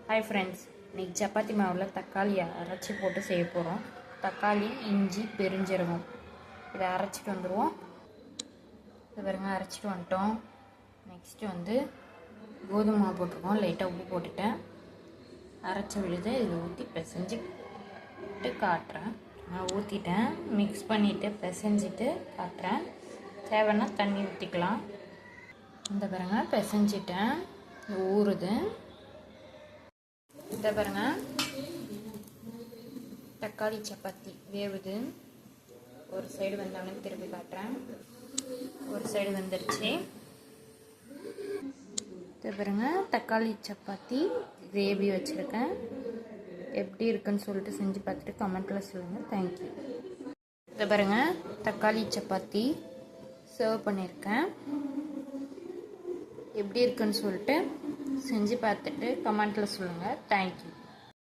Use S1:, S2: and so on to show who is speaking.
S1: Hi friends, இன்றைக்கி சப்பாத்தி மாவில் தக்காளி அரைச்சி போட்டு செய்ய போகிறோம். தக்காளி, இஞ்சி, பெருஞ்சீரகம் இதை அரைச்சிட்டு வந்துடுவோம். இது பாருங்க, அரைச்சிட்டு வந்துட்டோம். நெக்ஸ்ட்டு வந்து கோதுமை மாவு போட்டிருக்கோம். லைட்டாக உப்பு போட்டுட்டேன். அரைச்ச விழுது இதில் ஊற்றி பிசைஞ்சிட்டு காட்டுறேன். நான் ஊற்றிட்டேன். மிக்ஸ் பண்ணிவிட்டு பிசைஞ்சிட்டு காட்டுறேன். தேவைன்னா தண்ணி ஊற்றிக்கலாம். இந்த பாருங்க, பிசைஞ்சிட்டேன். ஊறுது. இதை பாருங்க, தக்காளி சப்பாத்தி வேவுது. ஒரு சைடு வந்தோடனே திருப்பி காட்டுறேன். ஒரு சைடு வந்துருச்சு. இதை பாருங்க, தக்காளி சப்பாத்தி கிரேவி வச்சுருக்கேன். எப்படி இருக்குன்னு சொல்லிட்டு செஞ்சு பார்த்துட்டு கமெண்ட்டில் சொல்லுங்கள். தேங்க்யூ. இதை பாருங்க, தக்காளி சப்பாத்தி சர்வ் பண்ணியிருக்கேன். எப்படி இருக்குன்னு சொல்லிட்டு செஞ்சு பார்த்துட்டு கமெண்ட்டில் சொல்லுங்கள். தேங்க்யூ.